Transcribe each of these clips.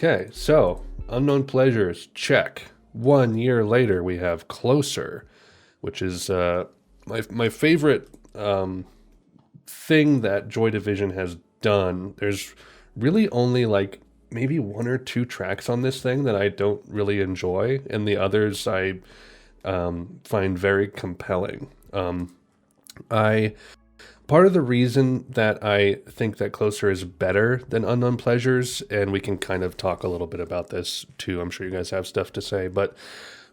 Okay, so Unknown Pleasures, check. 1 year later, we have Closer, which is my favorite thing that Joy Division has done. There's really only like maybe one or two tracks on this thing that I don't really enjoy, and the others I find very compelling. I Part of the reason that I think that Closer is better than Unknown Pleasures, and we can kind of talk a little bit about this too. I'm sure you guys have stuff to say, but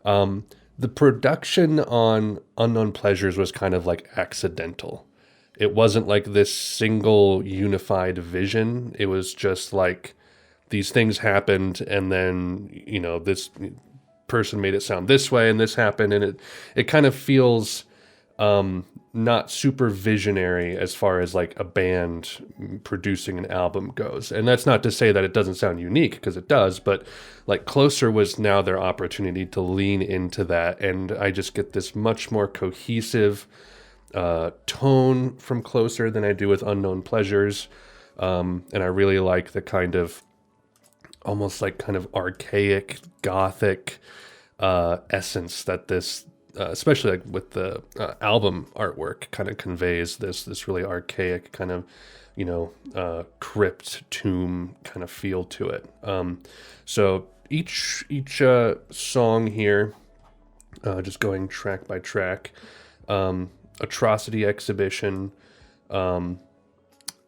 the production on Unknown Pleasures was kind of like accidental. It wasn't like this single unified vision. It was just like these things happened, and then this person made it sound this way, and this happened, and it kind of feels not super visionary as far as like a band producing an album goes. And that's not to say that it doesn't sound unique, because it does, but like Closer was now their opportunity to lean into that. And I just get this much more cohesive tone from Closer than I do with Unknown Pleasures. And I really like the kind of almost like kind of archaic gothic essence that this especially like with the album artwork, kind of conveys this really archaic kind of crypt tomb kind of feel to it. So each song here, just going track by track, Atrocity Exhibition,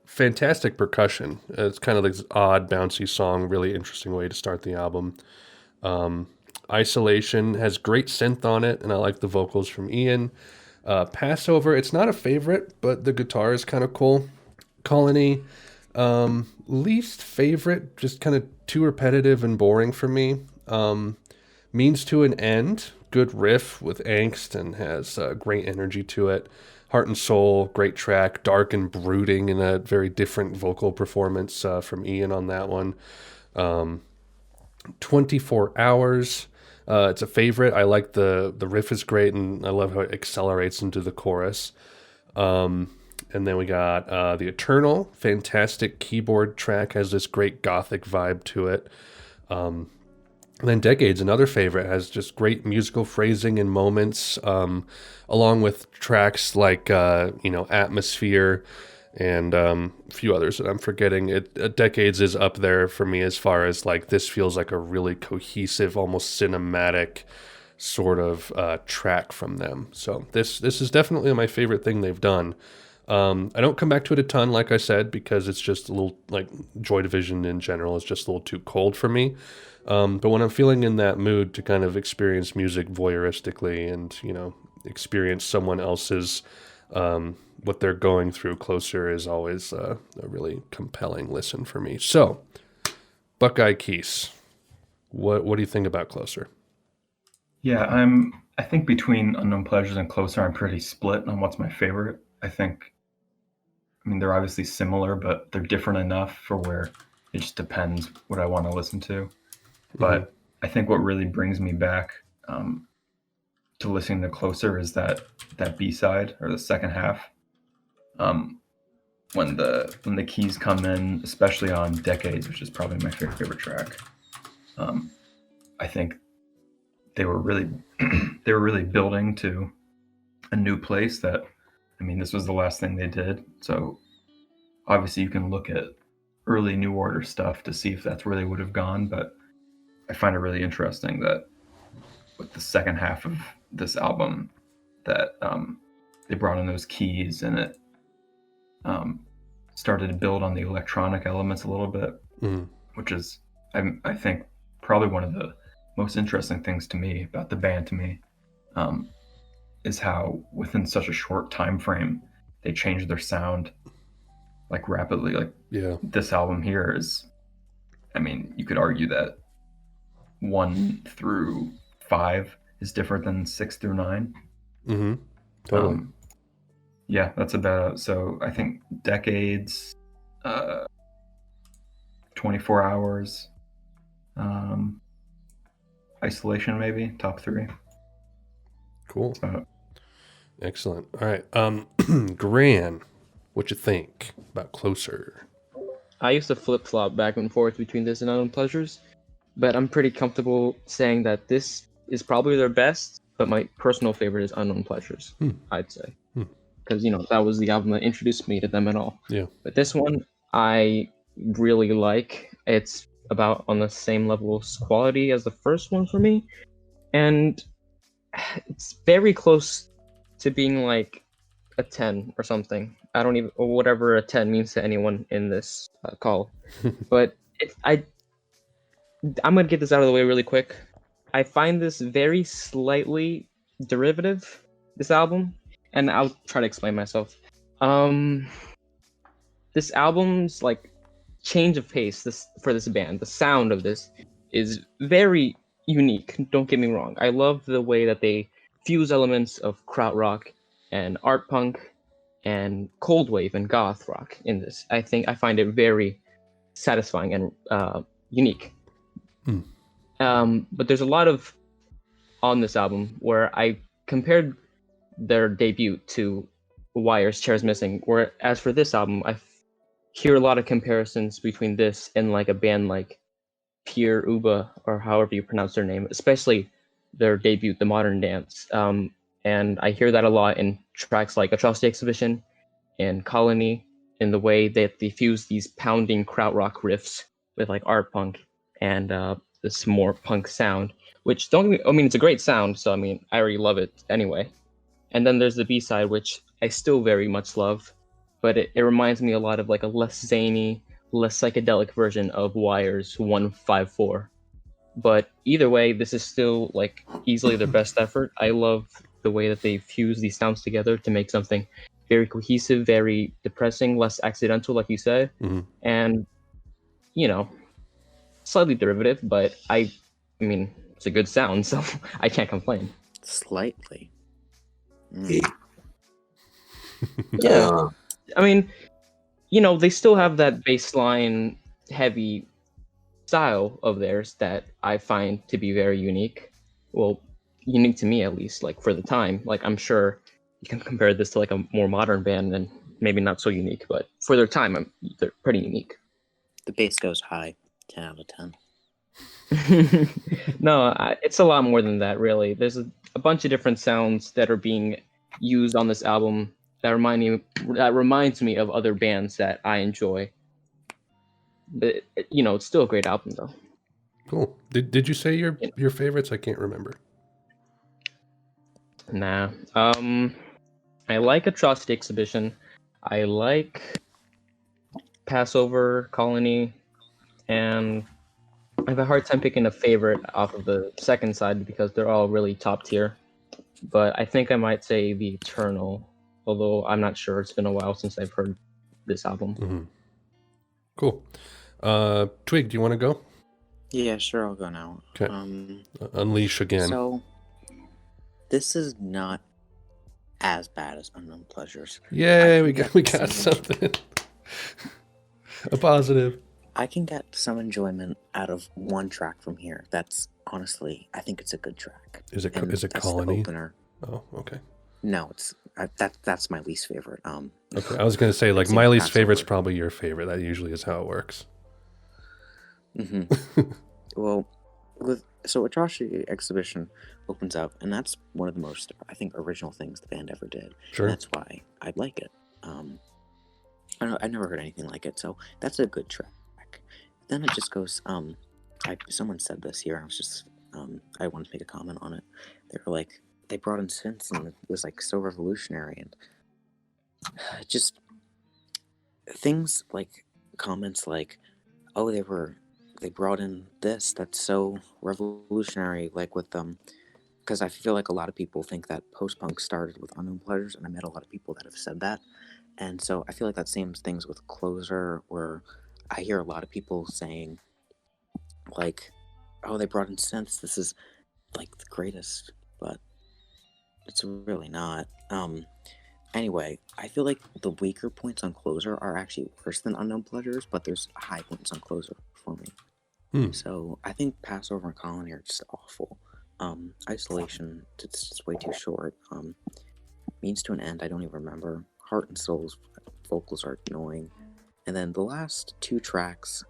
fantastic percussion. It's kind of this odd bouncy song, really interesting way to start the album. Isolation has great synth on it, and I like the vocals from Ian. Passover, it's not a favorite, but the guitar is kind of cool. Colony, least favorite, just kind of too repetitive and boring for me. Means to an End, good riff with angst and has great energy to it. Heart and Soul, great track, dark and brooding, and a very different vocal performance from Ian on that one. 24 Hours, it's a favorite. I like the riff is great, and I love how it accelerates into the chorus. And then we got The Eternal, fantastic keyboard track, has this great gothic vibe to it. And then Decades, another favorite, has just great musical phrasing and moments, along with tracks like Atmosphere and a few others that I'm forgetting. Decades is up there for me as far as like this feels like a really cohesive, almost cinematic sort of track from them. So this is definitely my favorite thing they've done. I don't come back to it a ton, like I said, because it's just a little, like Joy Division in general is just a little too cold for me. But when I'm feeling in that mood to kind of experience music voyeuristically and experience someone else's what they're going through, Closer is always a really compelling listen for me. So, Buckeye Keese, what do you think about Closer? Yeah, I think between Unknown Pleasures and Closer, I'm pretty split on what's my favorite. I mean, they're obviously similar, but they're different enough for where it just depends what I want to listen to. But I think what really brings me back to listening to Closer is that B-side, or the second half. When the keys come in, especially on Decades, which is probably my favorite track. I think they were really they were really building to a new place that, I mean, this was the last thing they did. So obviously you can look at early New Order stuff to see if that's where they would have gone, but I find it really interesting that with the second half of this album that they brought in those keys, and it started to build on the electronic elements a little bit, which is, I think, probably one of the most interesting things to me about the band, to me, is how within such a short time frame they changed their sound like rapidly. Like, this album here is, I mean, you could argue that 1 through 5 is different than 6 through 9. Totally. Yeah, that's about, so I think Decades, 24 Hours, Isolation, maybe top 3. Cool. Excellent. All right. Gran, what you think about Closer? I used to flip flop back and forth between this and Unknown Pleasures. but I'm pretty comfortable saying that this is probably their best. But my personal favorite is Unknown Pleasures. I'd say, because that was the album that introduced me to them at all. Yeah. But this one I really like. It's about on the same level of quality as the first one for me, and it's very close to being like a 10 or something. I don't even, or whatever a 10 means to anyone in this call. But I'm gonna get this out of the way really quick. I find this very slightly derivative, this album, and I'll try to explain myself. This album's like change of pace for this band, the sound of this is very unique. Don't get me wrong. I love the way that they fuse elements of krautrock and art punk and cold wave and goth rock in this. I find it very satisfying and unique. But there's a lot of on this album where I compared their debut to Wire's Chairs Missing, where as for this album, I hear a lot of comparisons between this and like a band like Pierre Uba, or however you pronounce their name, especially their debut, The Modern Dance. And I hear that a lot in tracks like Atrocity Exhibition and Colony, in the way that they fuse these pounding krautrock riffs with like art punk and this more punk sound, which it's a great sound, so I already love it anyway. And then there's the B-side, which I still very much love, but it reminds me a lot of like a less zany, less psychedelic version of Wire's 154. But either way, this is still like easily their best effort. I love the way that they fuse these sounds together to make something very cohesive, very depressing, less accidental, like you said, and slightly derivative. But it's a good sound, so I can't complain. Slightly. Yeah. They still have that baseline heavy style of theirs that I find to be very unique. Well, unique to me at least, like for the time. Like I'm sure you can compare this to like a more modern band and maybe not so unique, but for their time, they're pretty unique. The bass goes high, 10 out of 10. No, it's a lot more than that, really. There's a bunch of different sounds that are being used on this album that reminds me of other bands that I enjoy. But it's still a great album, though. Cool. Did you say your favorites? I can't remember. Nah. I like Atrocity Exhibition. I like Passover, Colony, and I have a hard time picking a favorite off of the second side because they're all really top tier. But I think I might say The Eternal, although I'm not sure. It's been a while since I've heard this album. Cool. Twig, do you want to go? Yeah, sure, I'll go now. Okay. Unleash again. So, this is not as bad as Unknown Pleasures. Yay, we got something. A positive. I can get some enjoyment out of one track from here. That's honestly, I think it's a good track. Is it Colony? The opener. Oh, okay. No, it's that's my least favorite. Okay, I was gonna say like my least favorite's probably your favorite. That usually is how it works. Well, so Atrocity Exhibition opens up, and that's one of the most, I think, original things the band ever did. Sure. And that's why I like it. I never heard anything like it, so that's a good track. Then it just goes. Someone said this here. I wanted to make a comment on it. They were like, they brought in synths, and it was like so revolutionary, and just things like comments like, oh, they brought in this that's so revolutionary, like with them, because I feel like a lot of people think that post-punk started with Unknown Pleasures, and I met a lot of people that have said that, and so I feel like that same things with Closer, where I hear a lot of people saying like, oh, they brought in synths, this is like the greatest, but it's really not. Anyway, I feel like the weaker points on Closer are actually worse than Unknown Pleasures, but there's high points on Closer for me. So I think Passover and Colony are just awful. Isolation, it's just way too short. Means to an End, I don't even remember. Heart and Soul's vocals are annoying. And then the last two tracks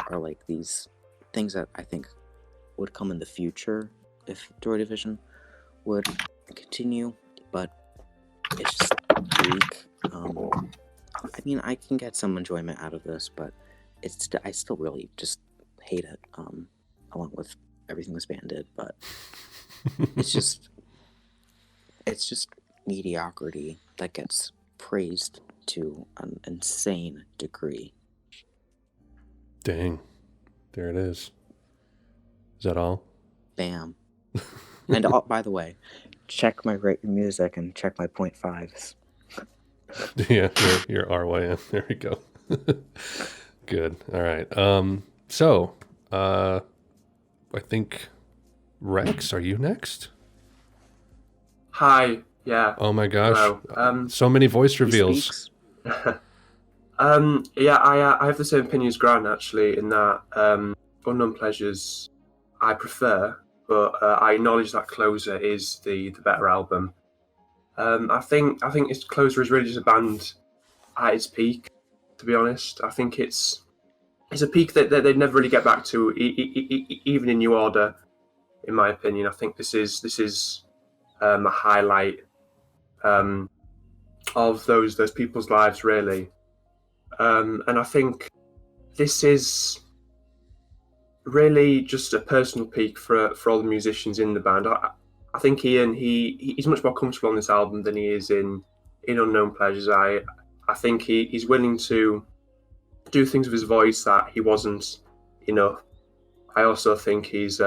are like these things that I think would come in the future if Joy Division would continue, but it's just weak. I mean, I can get some enjoyment out of this, but I still really just hate it, along with everything this band did, but it's just mediocrity that gets praised to an insane degree. Dang. There it is. Is that all? Bam. And by the way, check my rate music and check my 0.5s. Yeah, your RYM. There we go. Good. All right. So, I think Rex, are you next? Hi. Yeah. Oh my gosh. Hello. So many voice He reveals. speaks. Yeah, I have the same opinion as Grant actually, in that Unknown Pleasures I prefer, but I acknowledge that Closer is the better album. I think its Closer is really just a band at its peak. To be honest, I think it's a peak that they'd never really get back to, even in New Order. In my opinion, I think this is a highlight of those people's lives, really. And I think this is really just a personal peak for all the musicians in the band. I think Ian, he's much more comfortable on this album than he is in Unknown Pleasures. I think he's willing to do things with his voice that he wasn't enough. I also think he's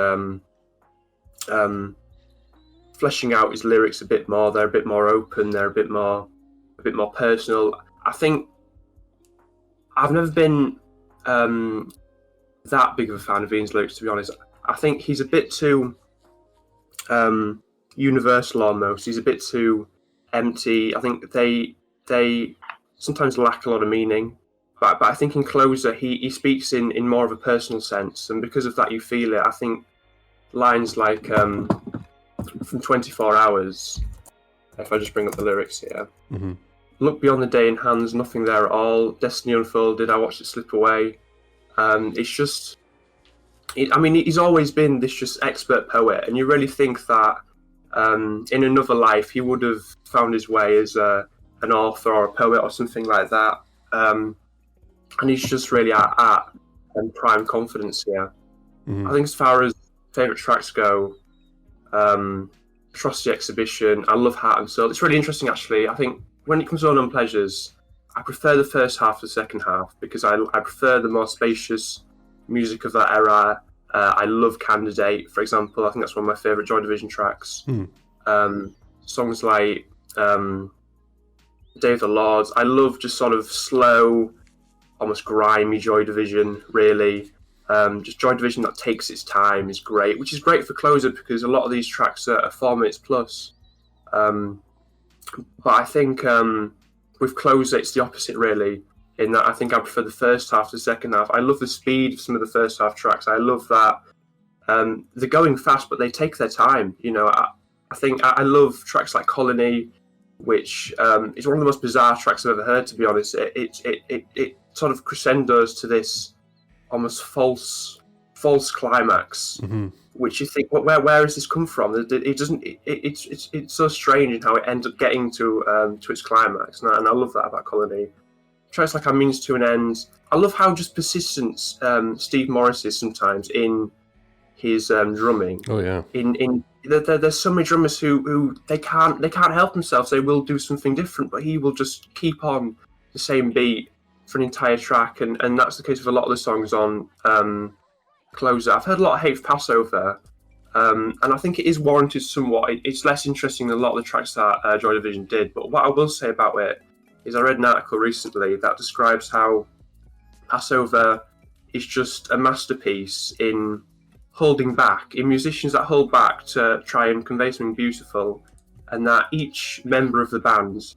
fleshing out his lyrics a bit more. They're a bit more open. They're a bit more personal. I think I've never been that big of a fan of Ian's lyrics, to be honest. I think he's a bit too universal almost. He's a bit too empty. I think they sometimes lack a lot of meaning. But I think in Closer he speaks in more of a personal sense, and because of that you feel it. I think lines like from 24 Hours, if I just bring up the lyrics here. Mm-hmm. Look beyond the day in hands, nothing there at all. Destiny unfolded, I watched it slip away. It's just, he's always been this just expert poet, and you really think that in another life he would have found his way as an author or a poet or something like that. And he's just really at prime confidence here. Mm-hmm. I think as far as favourite tracks go, Trust the Exhibition, I love Heart and Soul. It's really interesting, actually. I think when it comes to Unknown Pleasures, I prefer the first half to the second half because I prefer the more spacious music of that era. I love Candidate, for example. I think that's one of my favourite Joy Division tracks. Songs like Day of the Lords. I love just sort of slow, almost grimy Joy Division, really. Just Joy Division that takes its time is great, which is great for Closer because a lot of these tracks are 4 minutes plus. But I think with Closer, it's the opposite, really, in that I think I prefer the first half to the second half. I love the speed of some of the first half tracks. I love that they're going fast, but they take their time. You know, I think I love tracks like Colony, which is one of the most bizarre tracks I've ever heard, to be honest. It sort of crescendos to this almost false climax, which you think, where has this come from? It doesn't. It's so strange in how it ends up getting to its climax, and I love that about Colony. Tracks like Our Means to an End. I love how just persistent Steve Morris is sometimes in his drumming. Oh yeah. There's so many drummers who they can't help themselves. They will do something different, but he will just keep on the same beat for an entire track, and that's the case with a lot of the songs on Closer. I've heard a lot of hate for Passover, and I think it is warranted somewhat. It's less interesting than a lot of the tracks that Joy Division did, but what I will say about it is I read an article recently that describes how Passover is just a masterpiece in holding back, in musicians that hold back to try and convey something beautiful, and that each member of the band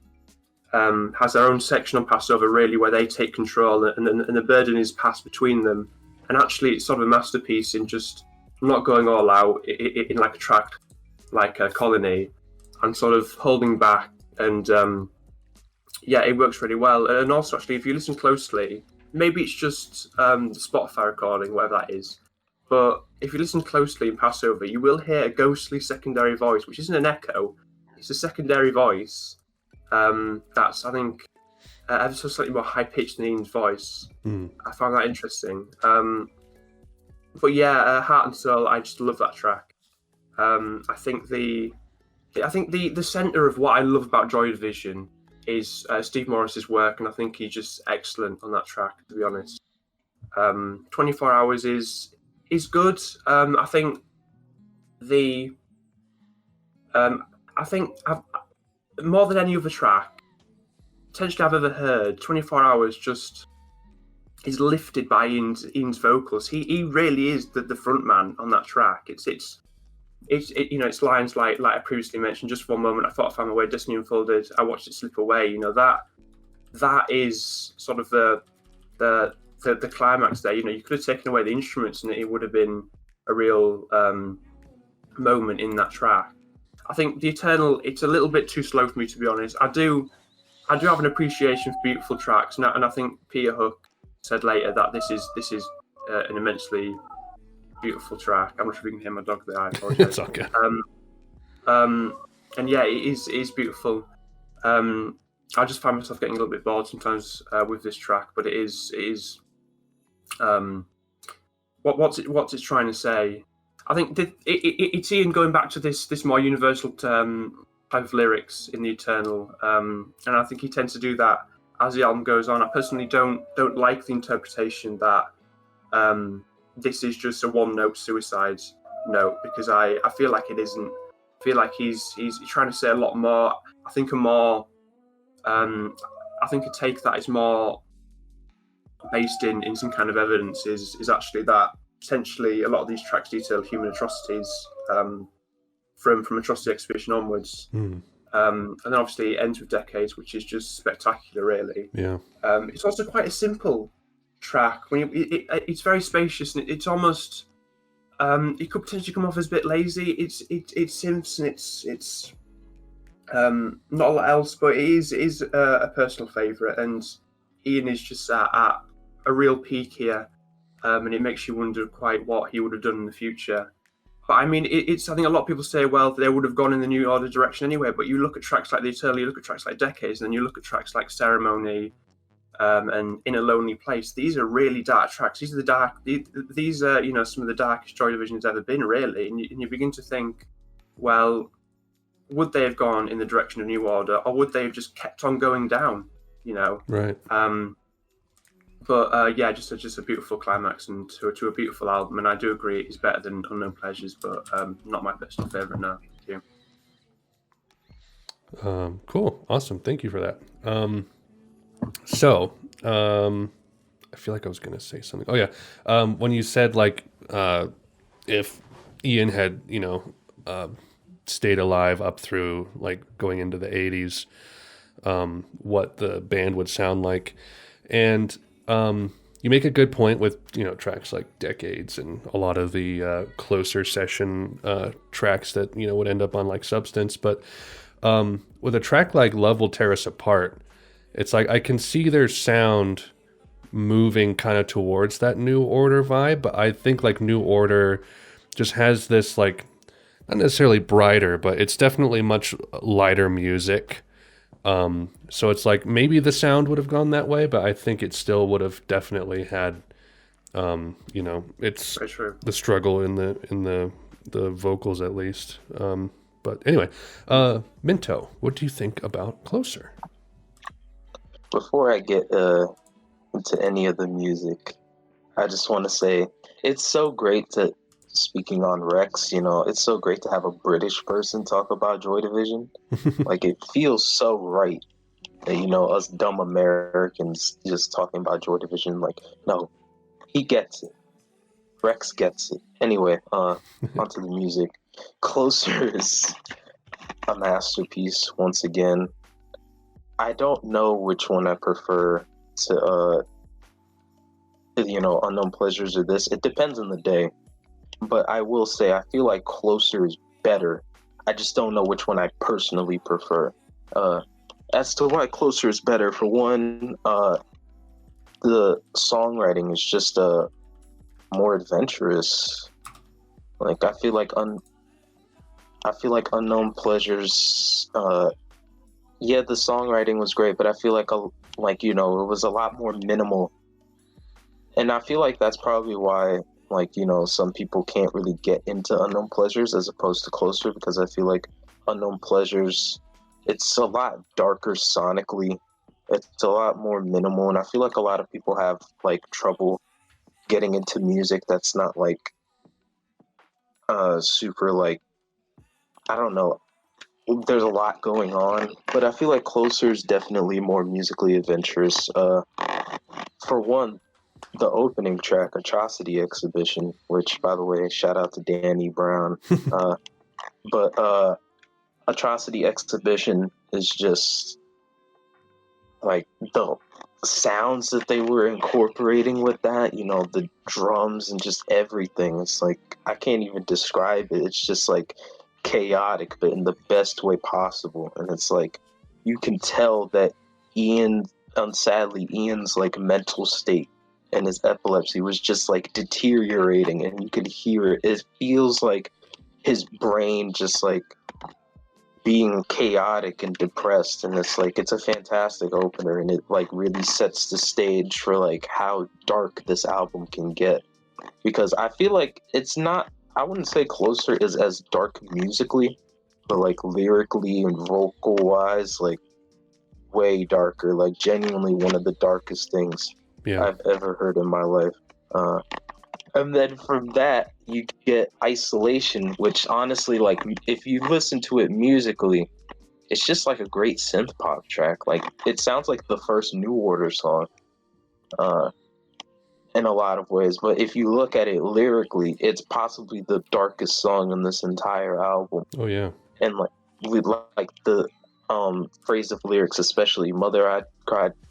has their own section on Passover, really, where they take control, and the burden is passed between them. And actually, it's sort of a masterpiece in just not going all out in like a track like Colony, and sort of holding back. And it works really well. And also, actually, if you listen closely, maybe it's just the Spotify recording, whatever that is. But if you listen closely in Passover, you will hear a ghostly secondary voice, which isn't an echo; it's a secondary voice. That's, I think, ever so slightly more high pitched than Ian's voice. I found that interesting. But yeah, Heart and Soul, I just love that track. I think the center of what I love about Joy Division is Steve Morris's work, and I think he's just excellent on that track, to be honest. 24 Hours is good. I think I've, more than any other track potentially I've ever heard, 24 Hours just is lifted by Ian's vocals. He really is the front man on that track. It's lines like I previously mentioned. Just for one moment, I thought I found my way. Destiny unfolded. I watched it slip away. That is sort of the climax there. You could have taken away the instruments and it would have been a real moment in that track. I think the Eternal, it's a little bit too slow for me, to be honest. I do have an appreciation for beautiful tracks, and I think Peter Hook said later that this is an immensely beautiful track. I'm not sure if you can hear my dog there. I apologize. It's okay. And yeah, it is beautiful. I just find myself getting a little bit bored sometimes with this track, but it is what's it trying to say? I think it's Ian going back to this more universal type of lyrics in the Eternal, and I think he tends to do that as the album goes on. I personally don't like the interpretation that this is just a one-note suicide note, because I feel like it isn't. I feel like he's trying to say a lot more. I think a take that is more based in some kind of evidence is actually that potentially a lot of these tracks detail human atrocities from Atrocity Exhibition onwards. And then obviously it ends with Decades, which is just spectacular, really. Yeah. It's also quite a simple track. It's very spacious, and it's almost it could potentially come off as a bit lazy. It's synths and it's not a lot else, but it is a personal favourite, and Ian is just at a real peak here, and it makes you wonder quite what he would have done in the future. But I mean, I think a lot of people say, well, they would have gone in the New Order direction anyway. But you look at tracks like The Eternal, you look at tracks like Decades, and then you look at tracks like Ceremony and In a Lonely Place. These are really dark tracks. These are these are some of the darkest Joy Division has ever been, really. And you begin to think, well, would they have gone in the direction of New Order, or would they have just kept on going down? Right. But yeah, just a beautiful climax and to a beautiful album. And I do agree it's better than Unknown Pleasures, but not my personal favourite now. Thank you. Cool. Awesome. Thank you for that. So I feel like I was going to say something. Oh, yeah. When you said, like, if Ian had, stayed alive up through, like, going into the 80s, what the band would sound like. And you make a good point with, tracks like Decades and a lot of the closer session tracks that, would end up on, like, Substance. But with a track like Love Will Tear Us Apart, it's like I can see their sound moving kind of towards that New Order vibe, but I think, like, New Order just has this, like, not necessarily brighter, but it's definitely much lighter music. So it's like maybe the sound would have gone that way, but I think it still would have definitely had, it's the struggle in the vocals at least. But anyway, Minto, what do you think about Closer? Before I get into any of the music, I just want to say it's so great to, speaking on Rex, it's so great to have a British person talk about Joy Division. Like, it feels so right that, us dumb Americans just talking about Joy Division. Like, no, he gets it. Rex gets it. Anyway, onto the music. Closer is a masterpiece once again. I don't know which one I prefer to, Unknown Pleasures or this. It depends on the day. But I will say, I feel like Closer is better. I just don't know which one I personally prefer. As to why Closer is better, for one, the songwriting is just more adventurous. Like I feel like Unknown Pleasures. Yeah, the songwriting was great, but I feel like it was a lot more minimal, and I feel like that's probably why some people can't really get into Unknown Pleasures as opposed to Closer, because I feel like Unknown Pleasures, it's a lot darker sonically. It's a lot more minimal, and I feel like a lot of people have trouble getting into music that's not super I don't know. There's a lot going on, but I feel like Closer is definitely more musically adventurous. For one, the opening track, Atrocity Exhibition, which, by the way, shout out to Danny Brown. But Atrocity Exhibition is just the sounds that they were incorporating with that, the drums and just everything. It's I can't even describe it. It's just chaotic, but in the best way possible. And it's you can tell that sadly, Ian's mental state and his epilepsy was just deteriorating, and you could hear it. It feels like his brain just being chaotic and depressed, and it's a fantastic opener, and it really sets the stage for how dark this album can get, because I feel like it's not, I wouldn't say Closer is as dark musically, but lyrically and vocal wise, way darker, genuinely one of the darkest things I've ever heard in my life. And then from that, you get Isolation, which honestly, if you listen to it musically, it's just a great synth pop track. It sounds like the first New Order song in a lot of ways. But if you look at it lyrically, it's possibly the darkest song in this entire album. Oh, yeah. And the phrase of lyrics, especially, "Mother, I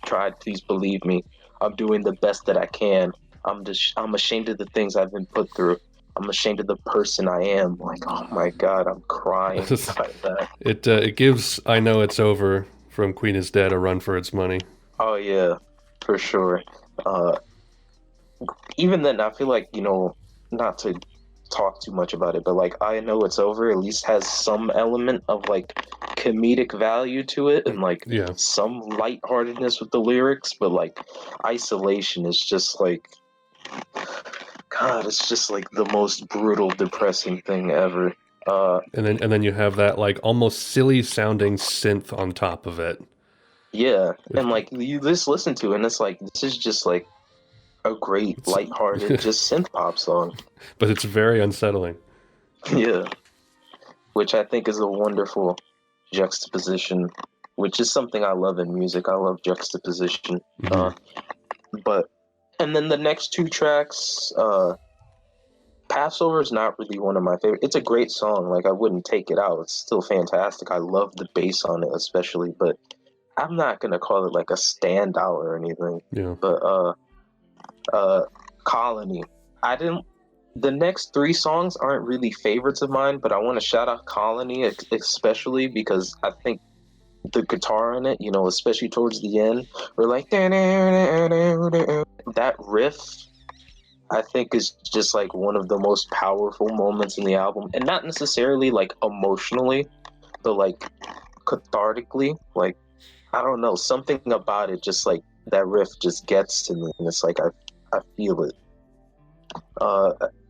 tried, please believe me. I'm doing the best that I can. I'm ashamed of the things I've been put through. I'm ashamed of the person I am." Oh my God, I'm crying by that. It gives I Know It's Over from Queen Is Dead a run for its money. Oh yeah, for sure. Even then, I feel not to talk too much about it, but I Know It's Over at least has some element of comedic value to it, and some lightheartedness with the lyrics, but Isolation is just God, it's just the most brutal, depressing thing ever. And then you have that almost silly sounding synth on top of it. Yeah, and you just listen to it, and it's this is just a great, lighthearted, just synth pop song. But it's very unsettling. Yeah, which I think is a wonderful juxtaposition, which is something I love in music. I love juxtaposition. And then the next two tracks, Passover is not really one of my favorite. It's a great song. I wouldn't take it out. It's still fantastic. I love the bass on it, especially, but I'm not going to call it a standout or anything. Yeah. But Colony, the next three songs aren't really favorites of mine, but I want to shout out Colony, especially because I think the guitar in it, especially towards the end, we're that riff, I think is just one of the most powerful moments in the album, and not necessarily emotionally, but cathartically. I don't know, something about it, just that riff just gets to me, and it's I feel it.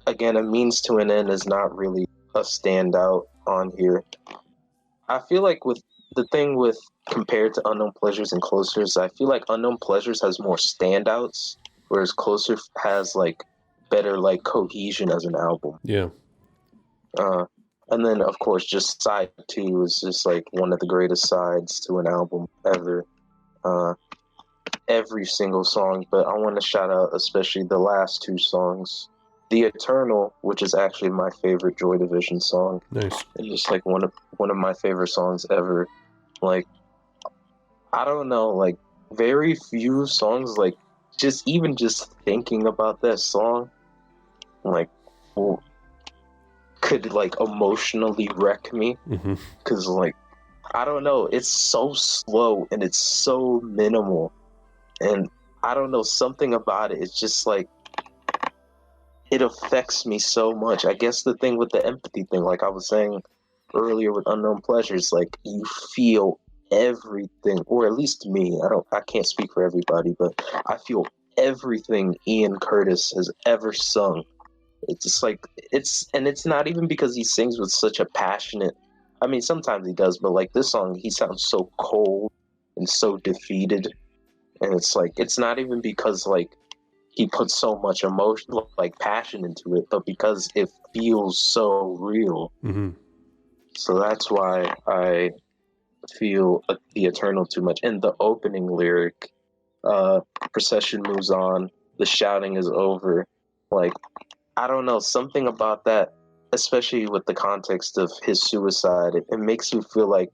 Again, A Means to an End is not really a standout on here. I feel with the thing with compared to Unknown Pleasures and Closers, I feel Unknown Pleasures has more standouts, whereas Closer has better cohesion as an album. Yeah. And then of course just side 2 is just one of the greatest sides to an album ever. Every single song, but I want to shout out especially the last two songs. The Eternal, which is actually my favorite Joy Division song. Nice. It's just one of my favorite songs ever. I don't know, very few songs just thinking about that song could emotionally wreck me, because I don't know, it's so slow and it's so minimal, and I don't know, something about it, it's just it affects me so much. I guess the thing with the empathy thing, like I was saying earlier with Unknown Pleasures, like you feel everything, or at least me. I can't speak for everybody, but I feel everything Ian Curtis has ever sung. It's just like it's not even because he sings with such a passionate. I mean, sometimes he does, but like this song, he sounds so cold and so defeated, and it's like it's not even because like he puts so much emotion, like passion into it, but because it feels so real. Mm-hmm. So that's why I feel the eternal too much. And the opening lyric, procession moves on, the shouting is over. Like, I don't know, something about that, especially with the context of his suicide, it makes me feel like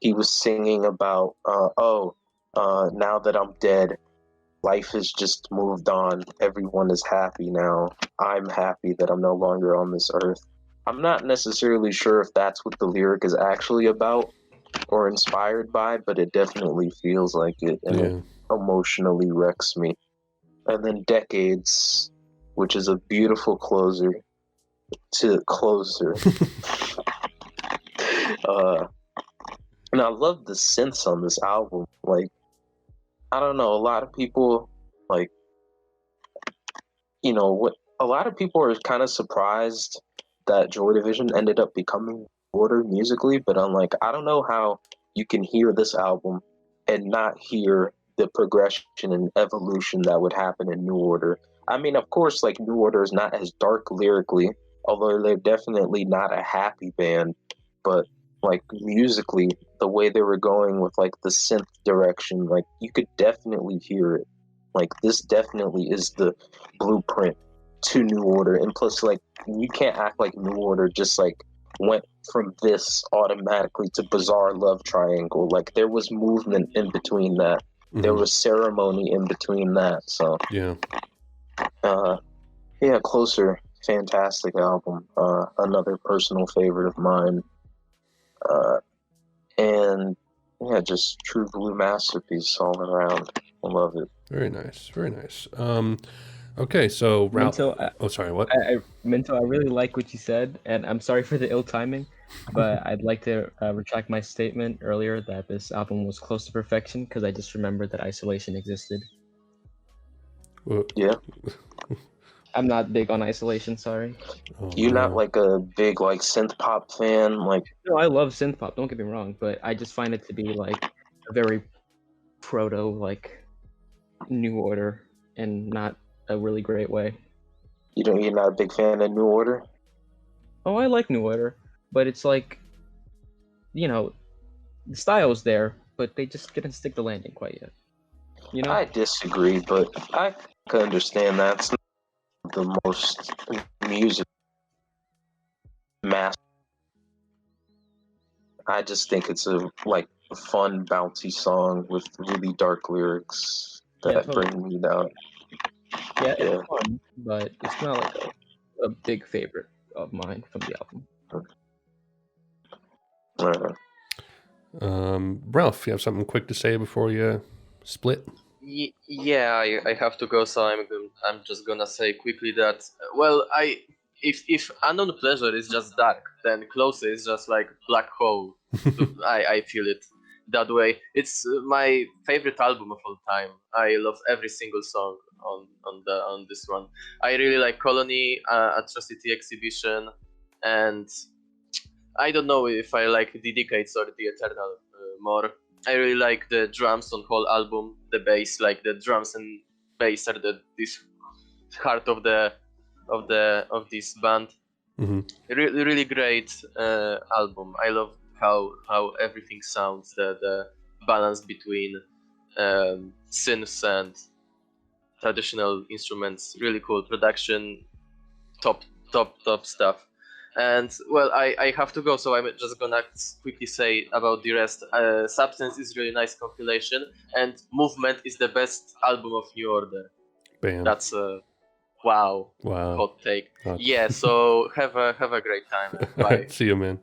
he was singing about, now that I'm dead, life has just moved on. Everyone is happy now. I'm happy that I'm no longer on this earth. I'm not necessarily sure if that's what the lyric is actually about or inspired by, but it definitely feels like it, and it emotionally wrecks me. And then Decades, which is a beautiful closer to Closer. And I love the synths on this album. Like, I don't know, a lot of people, like, a lot of people are kind of surprised that Joy Division ended up becoming order musically, but I'm like, I don't know how you can hear this album and not hear the progression and evolution that would happen in New Order. I mean, of course, like New Order is not as dark lyrically, although they're definitely not a happy band, but like musically, the way they were going with like the synth direction, like you could definitely hear it. Like this definitely is the blueprint to New Order. And plus, like, you can't act like New Order just like went from this automatically to Bizarre Love Triangle. Like there was movement in between that. Mm-hmm. There was ceremony in between that. So yeah, Closer, fantastic album. Another personal favorite of mine. And yeah, just true blue masterpiece all around. I love it. very nice, very nice. Okay, so Ralph. Minto, Sorry, what? Minto, I really like what you said, and I'm sorry for the ill timing, but I'd like to retract my statement earlier that this album was close to perfection because I just remembered that Isolation existed. Yeah. I'm not big on Isolation, sorry. You're not like a big like synth pop fan, like? No, I love synth pop. Don't get me wrong, but I just find it to be like a very proto like New Order, and not a really great way. You're not a big fan of New Order? Oh, I like New Order, but it's like, the style's there, but they just didn't stick the landing quite yet. I disagree, but I can understand that. It's not the most music mass. I just think it's a fun, bouncy song with really dark lyrics that bring me down. Yeah, it's fun, but it's not like a big favorite of mine from the album. Ralph, you have something quick to say before you split? Yeah, I have to go, so I'm just gonna say quickly that if Unknown Pleasure is just dark, then Closer is just like black hole. I feel it that way. It's my favorite album of all time. I love every single song on this one. I really like Colony, Atrocity Exhibition, and I don't know if I like the Decades or the Eternal more. I really like the drums on whole album, the bass, like the drums and bass are this heart of this band. Mm-hmm. Really great album. I love how everything sounds, the balance between synths and traditional instruments. Really cool production, top stuff. And well, I have to go, so I'm just gonna quickly say about the rest. Substance is really nice compilation, and Movement is the best album of New Order. Bam. That's a wow hot take. Yeah, so have a great time. Bye. See you, man.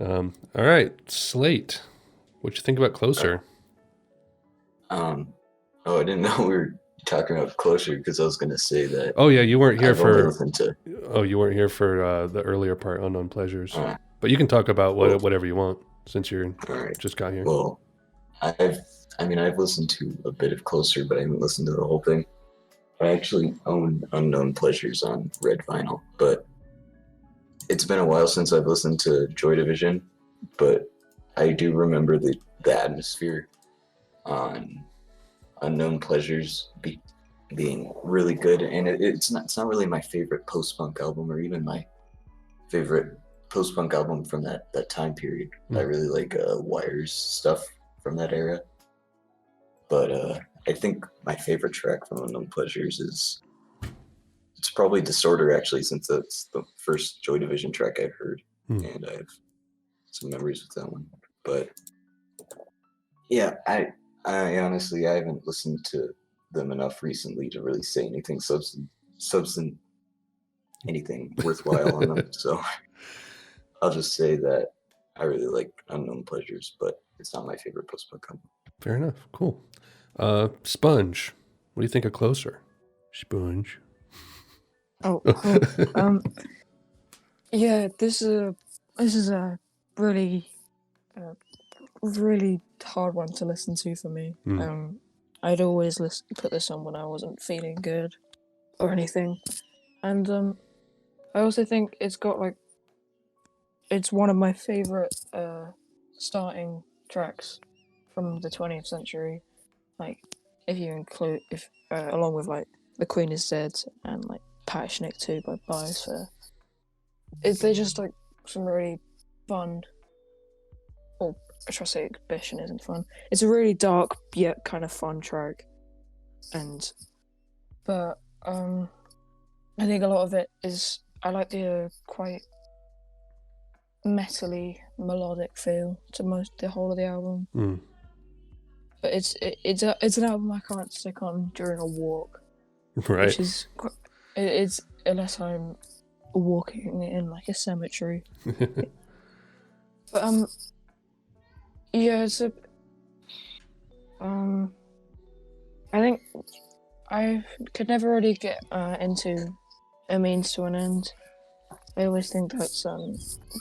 All right, Slate. What you think about Closer? I didn't know we were talking about Closer because I was going to say that Oh yeah, you weren't here I've only for. listened to. Oh, you weren't here for the earlier part, Unknown Pleasures. Uh, But you can talk about well, whatever you want since you're all right. just got here. Well, I've listened to a bit of Closer, but I haven't listened to the whole thing. I actually own Unknown Pleasures on red vinyl, but it's been a while since I've listened to Joy Division, but I do remember the atmosphere on Unknown Pleasures being really good, and it's not really my favorite post-punk album or even my favorite post-punk album from that time period. I really like Wire's stuff from that era, but I think my favorite track from Unknown Pleasures it's probably Disorder, actually, since that's the first Joy Division track I heard, and I have some memories with that one. But yeah, I honestly I haven't listened to them enough recently to really say anything anything worthwhile on them. So I'll just say that I really like Unknown Pleasures, but it's not my favorite post-punk album. Fair enough. Cool. Sponge, what do you think of Closer? Sponge. Oh, cool. Yeah, this is a really really hard one to listen to for me. I'd always put this on when I wasn't feeling good or anything, and I also think it's got it's one of my favorite starting tracks from the 20th century. Like, if you include along with The Queen Is Dead and Passionate 2 by Biosphere. They're just some really fun, or should I say Exhibition isn't fun. It's a really dark yet kind of fun track. But I think a lot of it is, I like the quite metally melodic feel to the whole of the album. But it's an album I can't stick on during a walk. Right. Which is it's unless I'm walking in a cemetery. But yeah, it's a I think I could never really get into A Means to an End. I always think that's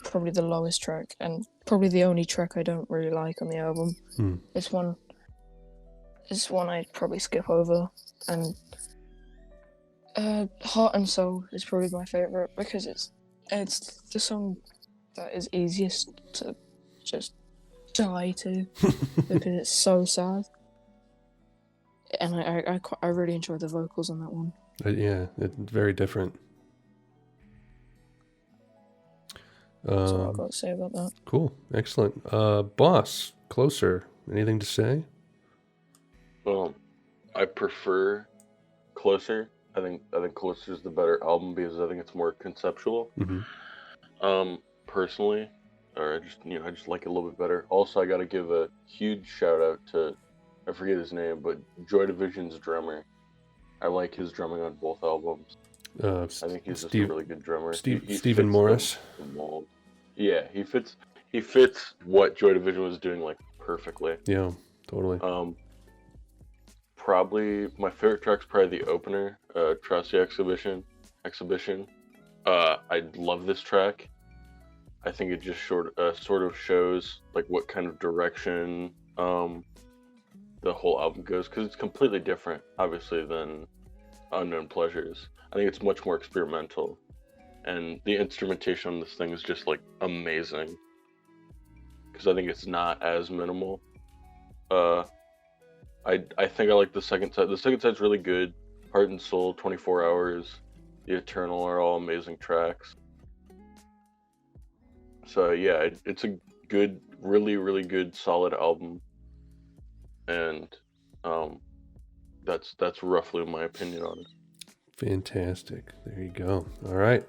probably the lowest track and probably the only track I don't really like on the album. It's one I'd probably skip over, and Heart and Soul is probably my favorite because it's the song that is easiest to just die to because it's so sad, and I really enjoy the vocals on that one. Yeah, it's very different. That's all I've got to say about that. Cool, excellent. Boss, Closer, anything to say? Well, I prefer Closer. I think Closer is the better album because I think it's more conceptual. Personally, or I just like it a little bit better. Also, I got to give a huge shout out to, I forget his name, but Joy Division's drummer. I like his drumming on both albums. I think he's just a really good drummer. Stephen Morris. The mold. Yeah, he fits what Joy Division was doing perfectly. Yeah, totally. Probably my favorite track's probably the opener, Trust the Exhibition. I love this track. I think it just sort of shows what kind of direction the whole album goes, because it's completely different, obviously, than Unknown Pleasures. I think it's much more experimental, and the instrumentation on this thing is just amazing, because I think it's not as minimal. I think I like the second side. The second side's really good. Heart and Soul, 24 Hours, The Eternal are all amazing tracks. So yeah, it's a good, really, really good, solid album. And that's roughly my opinion on it. Fantastic. There you go. All right.